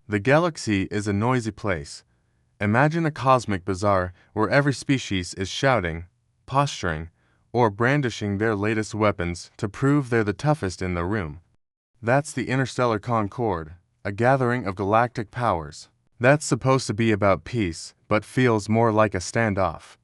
The galaxy is a noisy place. Imagine a cosmic bazaar where every species is shouting, posturing, or brandishing their latest weapons to prove they're the toughest in the room. That's the Interstellar Concord, a gathering of galactic powers. That's supposed to be about peace, but feels more like a standoff.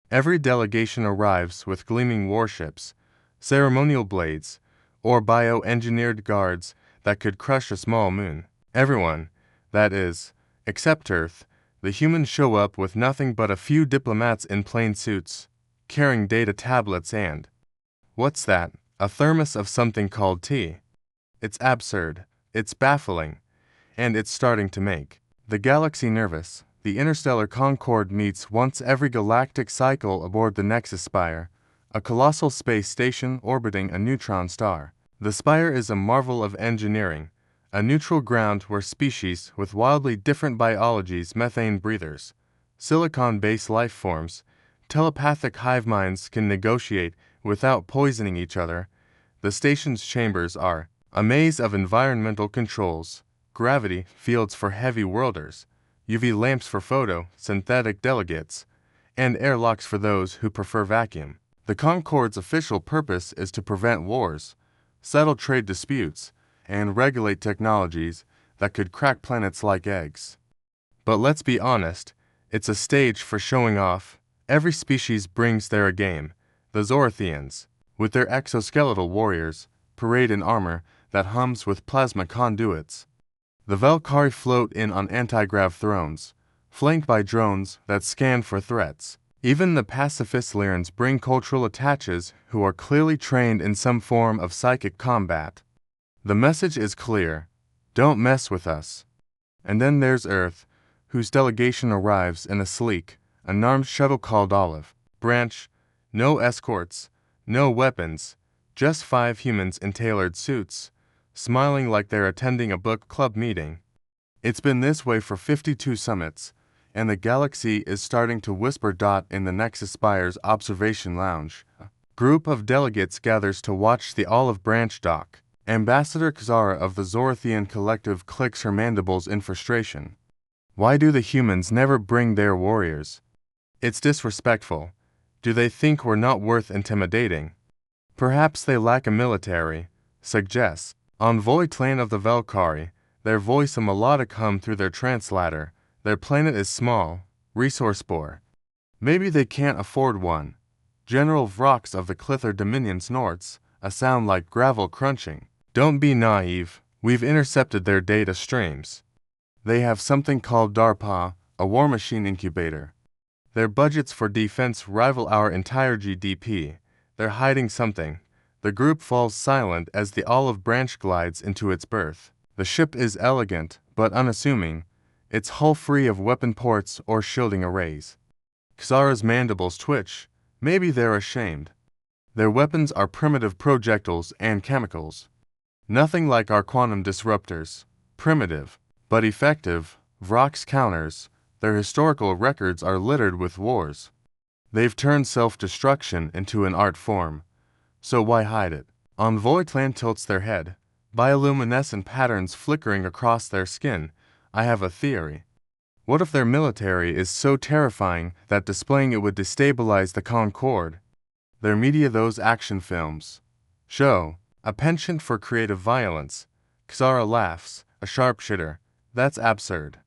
Every delegation arrives with gleaming warships, ceremonial blades, or bioengineered guards that could crush a small moon. Everyone, that is, except Earth, the humans show up with nothing but a few diplomats in plain suits, carrying data tablets and, what's that, a thermos of something called tea. It's absurd, it's baffling, and it's starting to make the galaxy nervous. The Interstellar Concord meets once every galactic cycle aboard the Nexus Spire, a colossal space station orbiting a neutron star. The Spire is a marvel of engineering, a neutral ground where species with wildly different biologies, methane breathers, silicon-based life forms, telepathic hive minds can negotiate without poisoning each other. The station's chambers are a maze of environmental controls, gravity fields for heavy worlders, UV lamps for photosynthetic delegates, and airlocks for those who prefer vacuum. The Concord's official purpose is to prevent wars, settle trade disputes, and regulate technologies that could crack planets like eggs. But let's be honest, it's a stage for showing off. Every species brings their A game. The Zorathians, with their exoskeletal warriors, parade in armor that hums with plasma conduits. The Valkyrie float in on anti-grav thrones, flanked by drones that scan for threats. Even the pacifist Lyrans bring cultural attaches who are clearly trained in some form of psychic combat. The message is clear: don't mess with us. And then there's Earth, whose delegation arrives in a sleek, unarmed shuttle called Olive Branch. No escorts, no weapons, just 5 humans in tailored suits, smiling like they're attending a book club meeting. It's been this way for 52 summits, and the galaxy is starting to whisper. In the Nexus Spire's observation lounge, a group of delegates gathers to watch the Olive Branch dock. Ambassador Xara of the Zorathian Collective clicks her mandibles in frustration. Why do the humans never bring their warriors? It's disrespectful. Do they think we're not worth intimidating? Perhaps they lack a military, suggests Envoy Tlan of the Valkyrie, their voice a melodic hum through their translator. Their planet is small, resource poor. Maybe they can't afford one. General Vrox of the Clither Dominion snorts, a sound like gravel crunching. Don't be naive, we've intercepted their data streams. They have something called DARPA, a war machine incubator. Their budgets for defense rival our entire GDP. They're hiding something. The group falls silent as the Olive Branch glides into its berth. The ship is elegant, but unassuming, its hull free of weapon ports or shielding arrays. Xara's mandibles twitch. Maybe they're ashamed. Their weapons are primitive projectiles and chemicals. Nothing like our quantum disruptors. Primitive, but effective, Vrox counters. Their historical records are littered with wars. They've turned self-destruction into an art form. So why hide it? Envoy Tlan tilts their head, bioluminescent patterns flickering across their skin. I have a theory. What if their military is so terrifying that displaying it would destabilize the Concord? Their media, those action films, show a penchant for creative violence. Xara laughs, a sharpshooter. That's absurd.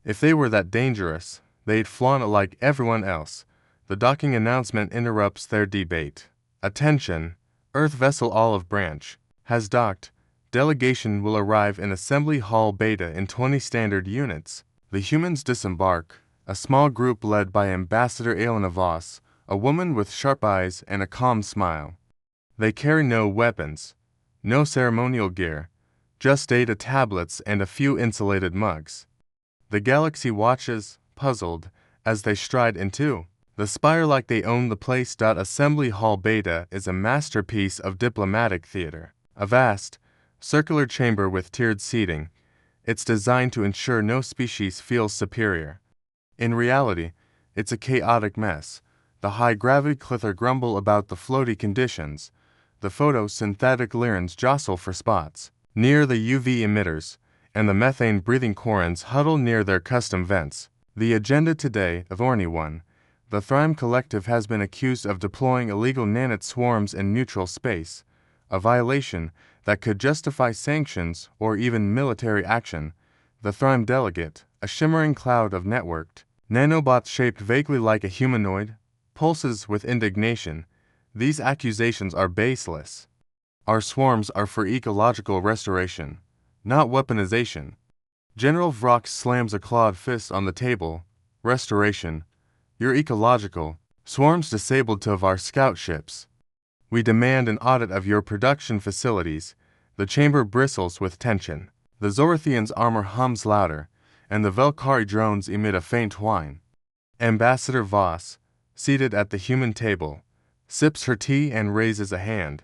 If they were that dangerous, they'd flaunt it like everyone else. The docking announcement interrupts their debate. Attention! Earth vessel Olive Branch has docked. Delegation will arrive in Assembly Hall Beta in 20 standard units. The humans disembark, a small group led by Ambassador Elena Voss, a woman with sharp eyes and a calm smile. They carry no weapons, no ceremonial gear, just data tablets and a few insulated mugs. The galaxy watches, puzzled, as they stride into the Spire like they own the place. Assembly Hall Beta is a masterpiece of diplomatic theater. A vast, circular chamber with tiered seating. It's designed to ensure no species feels superior. In reality, it's a chaotic mess. The high-gravity Clither grumble about the floaty conditions. The photosynthetic Lyrans jostle for spots near the UV emitters, and the methane-breathing Corans huddle near their custom vents. The agenda today, a thorny one. The Thrime Collective has been accused of deploying illegal nanite swarms in neutral space, a violation that could justify sanctions or even military action. The Thrime delegate, a shimmering cloud of networked nanobots shaped vaguely like a humanoid, pulses with indignation. These accusations are baseless. Our swarms are for ecological restoration, not weaponization. General Vrox slams a clawed fist on the table. Restoration. You're ecological. Swarms disabled to our scout ships. We demand an audit of your production facilities. The chamber bristles with tension. The Zorathian's armor hums louder, and the Velkari drones emit a faint whine. Ambassador Voss, seated at the human table, sips her tea and raises a hand.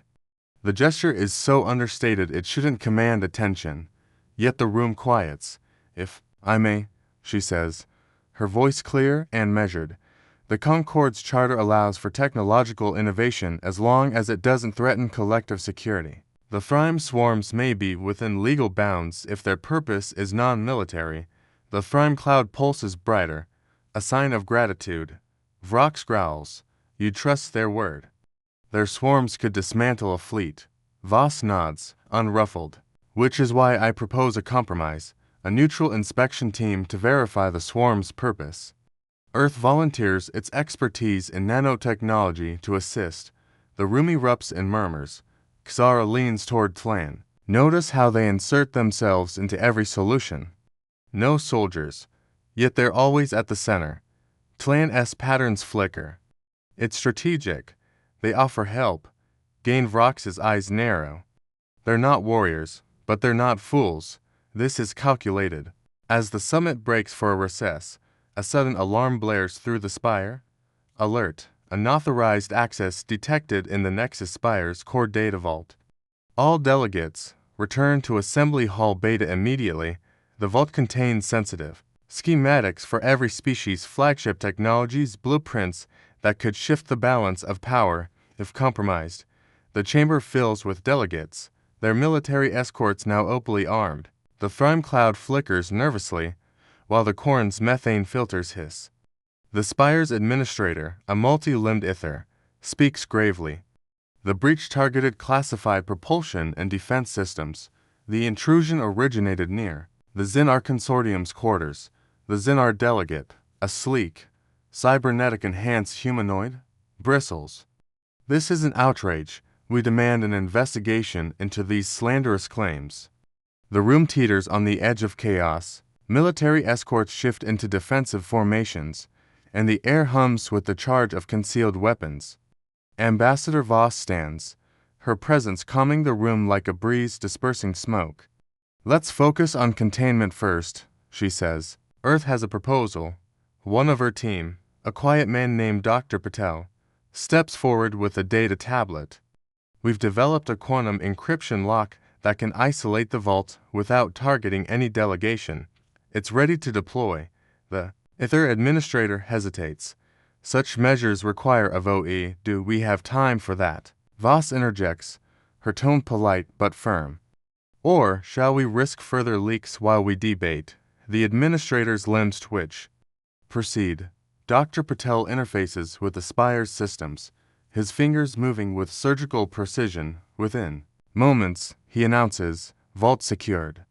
The gesture is so understated it shouldn't command attention, yet the room quiets. If I may, she says, her voice clear and measured. The Concord's charter allows for technological innovation as long as it doesn't threaten collective security. The Thrime swarms may be within legal bounds if their purpose is non-military. The Thrime cloud pulses brighter, a sign of gratitude. Vrox growls, you trust their word. Their swarms could dismantle a fleet. Voss nods, unruffled. Which is why I propose a compromise, a neutral inspection team to verify the swarm's purpose. Earth volunteers its expertise in nanotechnology to assist. The room erupts in murmurs. Xara leans toward Tlan. Notice how they insert themselves into every solution. No soldiers, yet they're always at the center. Tlan's patterns flicker. It's strategic. They offer help. Gain Vrox's eyes narrow. They're not warriors, but they're not fools. This is calculated. As the summit breaks for a recess, a sudden alarm blares through the spire. Alert. Unauthorized access detected in the Nexus Spire's core data vault. All delegates, return to Assembly Hall Beta immediately. The vault contains sensitive schematics for every species' flagship technologies, blueprints that could shift the balance of power if compromised. The chamber fills with delegates, their military escorts now opally armed. The Thrime cloud flickers nervously, while the Corn's methane filters hiss. The Spire's administrator, a multi-limbed Ither, speaks gravely. The breach targeted classified propulsion and defense systems. The intrusion originated near the Xenar Consortium's quarters. The Xenar delegate, a sleek, cybernetic-enhanced humanoid, bristles. This is an outrage. We demand an investigation into these slanderous claims. The room teeters on the edge of chaos. Military escorts shift into defensive formations, and the air hums with the charge of concealed weapons. Ambassador Voss stands, her presence calming the room like a breeze dispersing smoke. Let's focus on containment first, she says. Earth has a proposal. One of her team, a quiet man named Dr. Patel, steps forward with a data tablet. We've developed a quantum encryption lock that can isolate the vault without targeting any delegation. It's ready to deploy. The Ither administrator hesitates. Such measures require a vote. Do we have time for that? Voss interjects, her tone polite but firm. Or shall we risk further leaks while we debate? The administrator's limbs twitch. Proceed. Dr. Patel interfaces with the Spire's systems, his fingers moving with surgical precision. Within moments, he announces, vault secured.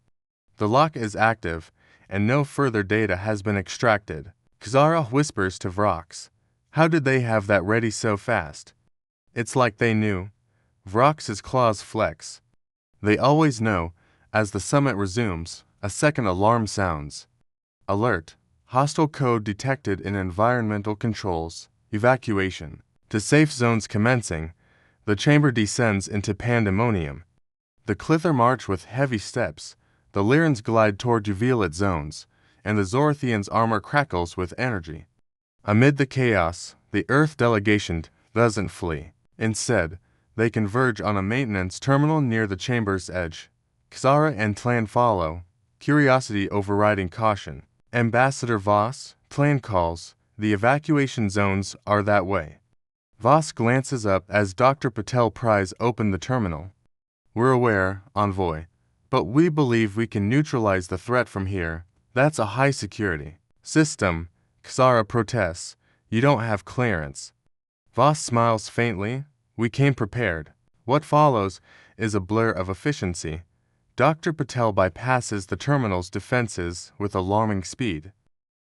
The lock is active, and no further data has been extracted. Xara whispers to Vrox. How did they have that ready so fast? It's like they knew. Vrox's claws flex. They always know. As the summit resumes, a second alarm sounds. Alert. Hostile code detected in environmental controls. Evacuation. To safe zones commencing, the chamber descends into pandemonium. The Clither march with heavy steps. The Lyrans glide toward Juvelit zones, and the Zorathian's armor crackles with energy. Amid the chaos, the Earth delegation doesn't flee. Instead, they converge on a maintenance terminal near the chamber's edge. Xara and Tlan follow, curiosity overriding caution. Ambassador Voss, Tlan calls, the evacuation zones are that way. Voss glances up as Dr. Patel pries open the terminal. We're aware, Envoy, But we believe we can neutralize the threat from here. That's a high security system. Xara protests. You don't have clearance. Voss smiles faintly. We came prepared. What follows is a blur of efficiency. Dr. Patel bypasses the terminal's defenses with alarming speed.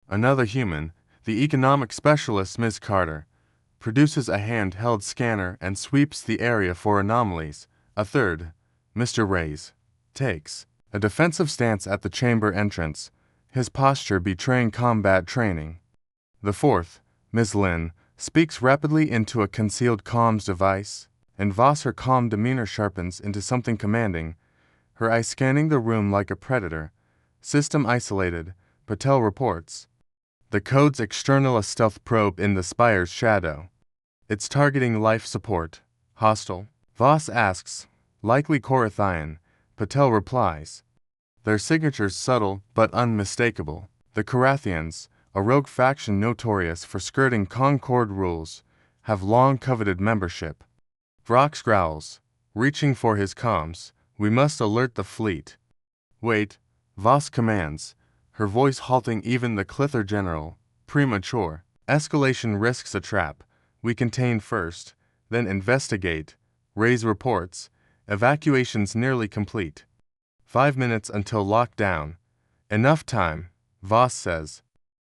Another human, the economic specialist Ms. Carter, produces a handheld scanner and sweeps the area for anomalies. A third, Mr. Reyes, takes a defensive stance at the chamber entrance, his posture betraying combat training. The fourth, Ms. Lin, speaks rapidly into a concealed comms device, and Voss, her calm demeanor sharpens into something commanding, her eyes scanning the room like a predator. System isolated, Patel reports. The code's external, a stealth probe in the spire's shadow. It's targeting life support. Hostile? Voss asks. Likely Korathian, Patel replies. Their signature's subtle but unmistakable. The Korathians, a rogue faction notorious for skirting Concord rules, have long coveted membership. Vrox growls, reaching for his comms. We must alert the fleet. Wait, Voss commands, her voice halting even the Clither general. Premature. Escalation risks a trap. We contain first, then investigate. Reyes reports. Evacuation's nearly complete. 5 minutes until lockdown. Enough time, Voss says.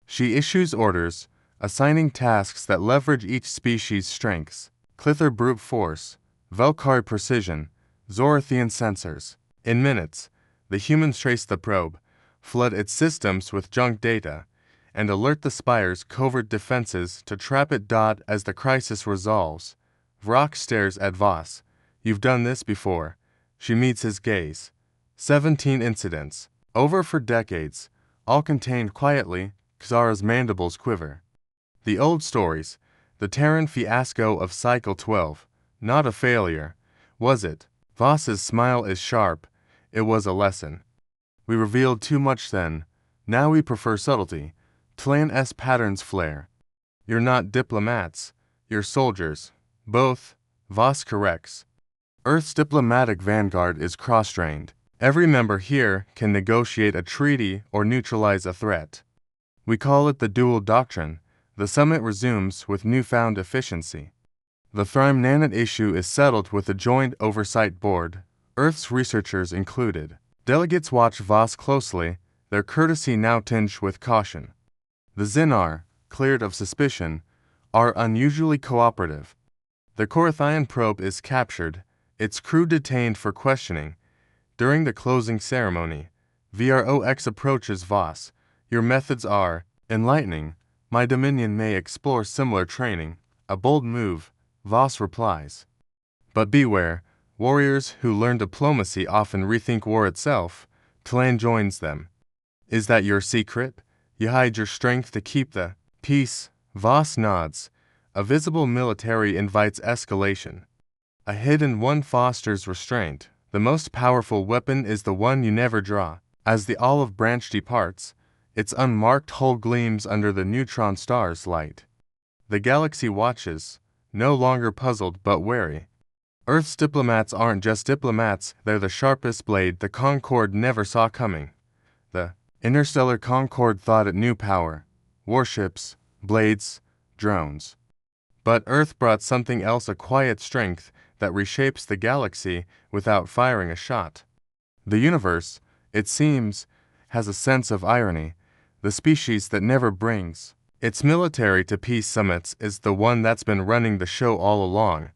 She issues orders, assigning tasks that leverage each species' strengths. Clither brute force, Velkari precision, Zorathian sensors. In minutes, the humans trace the probe, flood its systems with junk data, and alert the spire's covert defenses to trap it. As the crisis resolves, Vrock stares at Voss. You've done this before. She meets his gaze. 17 incidents, over for decades, all contained quietly. Xara's mandibles quiver. The old stories, the Terran fiasco of Cycle 12, not a failure, was it? Voss's smile is sharp. It was a lesson. We revealed too much then. Now we prefer subtlety. Tlan-S patterns flare. You're not diplomats. You're soldiers. Both, Voss corrects. Earth's diplomatic vanguard is cross-trained. Every member here can negotiate a treaty or neutralize a threat. We call it the dual doctrine. The summit resumes with newfound efficiency. The Thrime Nanite issue is settled with a joint oversight board, Earth's researchers included. Delegates watch Voss closely, their courtesy now tinged with caution. The Xenar, cleared of suspicion, are unusually cooperative. The Korathian probe is captured, its crew detained for questioning. During the closing ceremony, VROX approaches Voss. Your methods are enlightening. My Dominion may explore similar training. A bold move, Voss replies. But beware, warriors who learn diplomacy often rethink war itself. Tlan joins them. Is that your secret? You hide your strength to keep the peace? Voss nods. A visible military invites escalation. A hidden one fosters restraint. The most powerful weapon is the one you never draw. As the olive branch departs, its unmarked hull gleams under the neutron star's light. The galaxy watches, no longer puzzled but wary. Earth's diplomats aren't just diplomats, they're the sharpest blade the Concord never saw coming. The Interstellar Concord thought it knew power. Warships, blades, drones. But Earth brought something else, a quiet strength that reshapes the galaxy without firing a shot. The universe, it seems, has a sense of irony. The species that never brings its military to peace summits is the one that's been running the show all along.